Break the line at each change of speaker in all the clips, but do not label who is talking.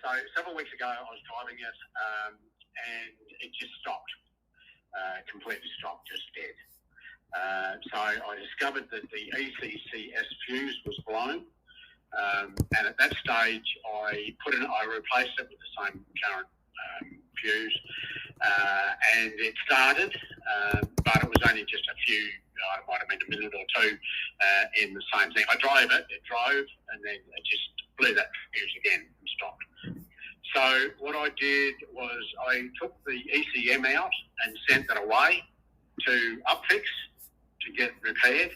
So several weeks ago, I was driving it, and it just stopped, completely stopped, just dead. So I discovered that the ECCS fuse was blown, and at that stage, I replaced it with the same current fuse, and it started, but it was only just a few. It might have been a minute or two in the same thing. I drove it, and then it just blew that fuse again and stopped. So what I did was I took the ECM out and sent that away to Upfix to get repaired.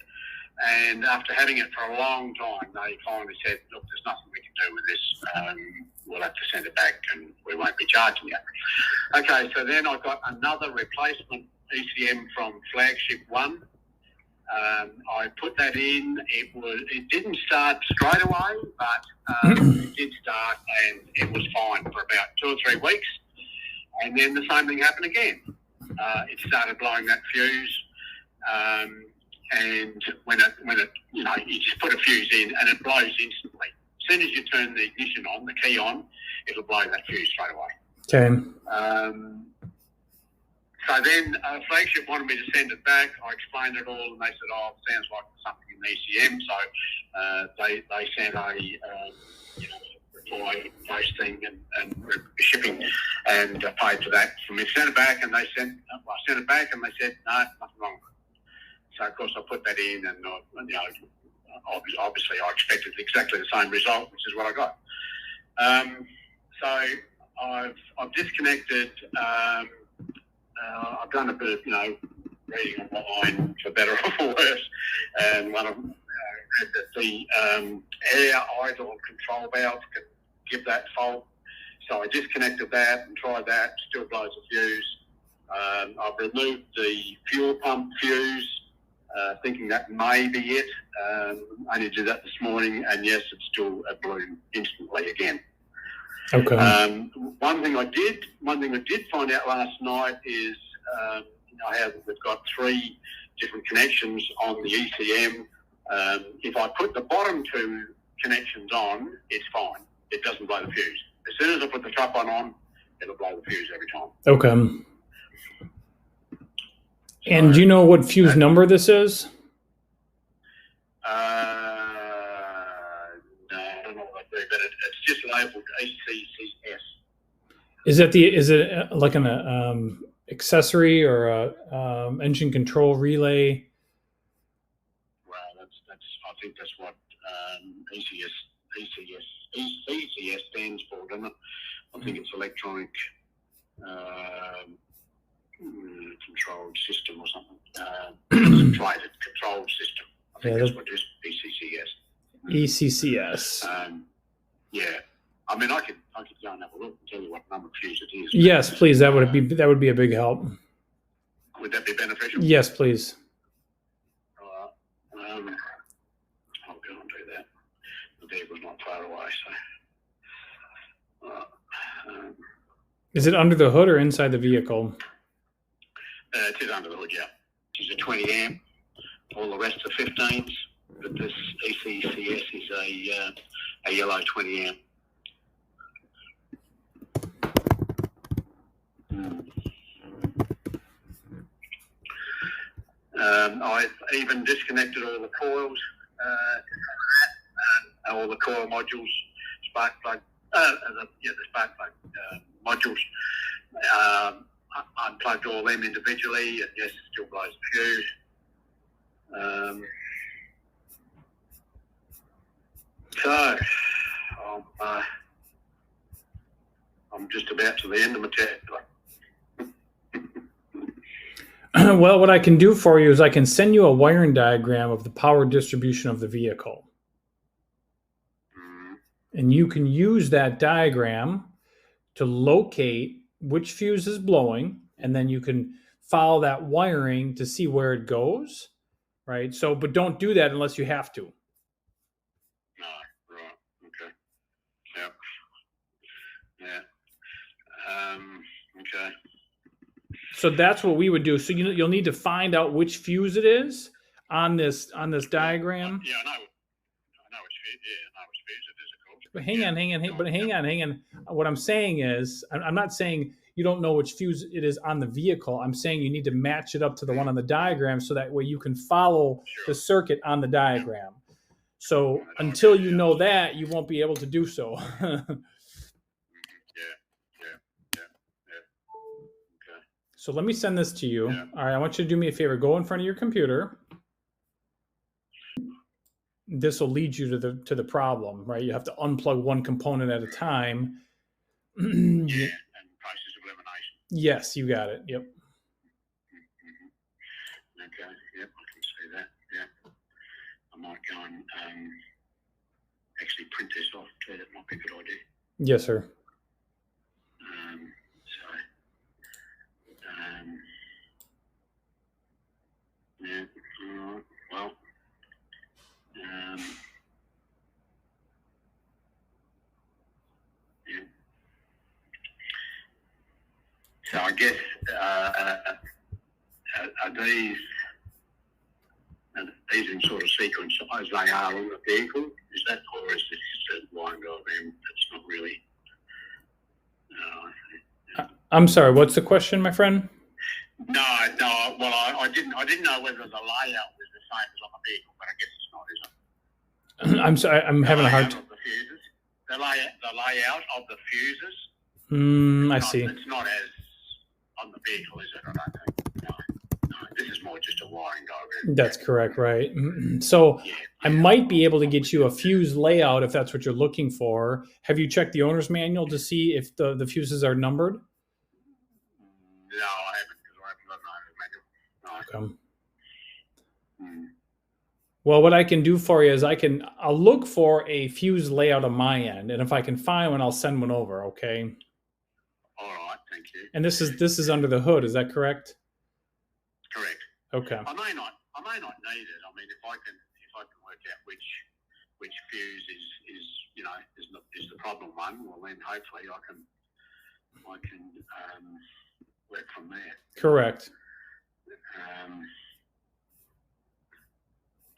And after having it for a long time, they finally said, look, there's nothing we can do with this. We'll have to send it back and we won't be charging you. Okay, so then I got another replacement ECM from Flagship 1. I put that in. It didn't start straight away, but it did start, and it was fine for about 2 or 3 weeks. And then the same thing happened again. It started blowing that fuse, and when it, you just put a fuse in, and it blows instantly. As soon as you turn the ignition on, the key on, it'll blow that fuse straight away.
Okay.
So then Flagship wanted me to send it back. I explained it all, and they said, "Oh, it sounds like something in the ECM." So they sent a reply post thing and shipping, and paid for that for me to send it back. And I sent it back, and they said, "No, nothing wrong with it." So of course I put that in, and obviously I expected exactly the same result, which is what I got. So I've disconnected. I've done a bit of, reading online, for better or for worse, and one of them read that the air idle control valve can give that fault. So I disconnected that and tried that, still blows a fuse. I've removed the fuel pump fuse, thinking that may be it. I only did that this morning, and yes, it still blew instantly again.
Okay.
One thing I did find out last night is how we've got 3 different connections on the ECM. If I put the bottom 2 connections on, it's fine. It doesn't blow the fuse. As soon as I put the top one on, it'll blow the fuse every time.
Okay. And do you know what fuse number this is?
No, I don't know what that is, but it's just labelled ECCS.
Is it like an accessory or a engine control relay?
Well, I think that's what ECCS stands for, doesn't it? I think it's electronic controlled system or something. Controlled system. I think that's what it is.
ECCS.
Yeah. I mean, I could go and have a look and tell you what number of fuse it is.
Yes, please. That would be a big help.
Would that be beneficial?
Yes, please.
I'll go and do that. The vehicle's not far away, so.
Is it under the hood or inside the vehicle?
It is under the hood, yeah. It's a 20 amp. All the rest are 15s, but this ECCS is a yellow 20 amp. I've even disconnected all the coils, all the coil modules, spark plug, the spark plug modules. Unplugged all them individually, and yes, it still blows the fuse. So I'm just about to the end of my tether.
Well, what I can do for you is I can send you a wiring diagram of the power distribution of the vehicle. And you can use that diagram to locate which fuse is blowing, and then you can follow that wiring to see where it goes, right? So, but don't do that unless you have to.
No, right, okay. Yeah. Okay.
So that's what we would do. So you'll need to find out which fuse it is on this diagram.
Yeah, I know which fuse it is, of course.
hang on. What I'm saying is, I'm not saying you don't know which fuse it is on the vehicle. I'm saying you need to match it up to the one on the diagram so that way you can follow the circuit on the diagram. So until you know that, you won't be able to do so. So let me send this to you.
Yeah.
All right, I want you to do me a favor. Go in front of your computer. This will lead you to the problem, right? You have to unplug one component at a time.
Yeah, and process of elimination.
Yes, you got it. Yep.
Okay, yep, I can see that. Yeah, I might go and actually print this off too. That might be a good idea.
Yes, sir.
Yeah, well, yeah. So I guess are these in sort of sequence as they are on the vehicle? Is that, or is this just a line diagram that's not really?
I'm sorry. What's the question, my friend?
No. Well, I didn't know whether the layout was the same as on the vehicle, but I guess it's not, is it?
I'm sorry. I'm having a hard
time. The layout of the fuses.
I see.
It's not as on the vehicle, is it? I don't think. No. This is more just a wiring diagram.
That's correct, right? So I might be able to get you a fuse layout if that's what you're looking for. Have you checked the owner's manual to see if the fuses are numbered?
No, I haven't, because I haven't got an owner's manual. No.
Well, what I can do for you is I'll look for a fuse layout on my end, and if I can find one, I'll send one over. Okay.
All right, thank you.
And this is under the hood. Is that correct?
Correct.
Okay.
I may not need it. I mean, if I can work out which fuse is the problem one, well then hopefully I can work from there.
Correct.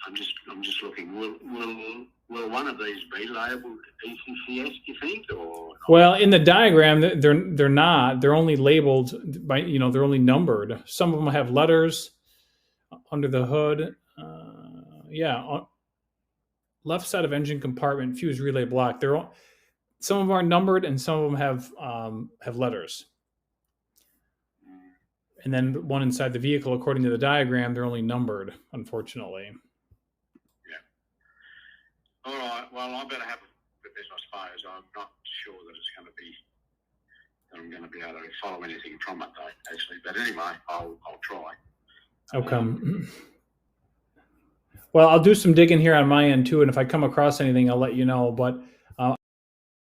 I'm just looking. Will one of these be labelled ECCS? Do you think, or?
Well, in the diagram, they're not. They're only labeled by they're only numbered. Some of them have letters under the hood. Left side of engine compartment fuse relay block. Some of them are numbered and some of them have letters. And then one inside the vehicle, according to the diagram, they're only numbered, unfortunately.
Yeah. All right. Well, I better have a bit, I suppose. I'm not sure that I'm going to be able to follow anything from it, though, actually. But anyway, I'll try.
Okay. Well, I'll do some digging here on my end too, and if I come across anything, I'll let you know. But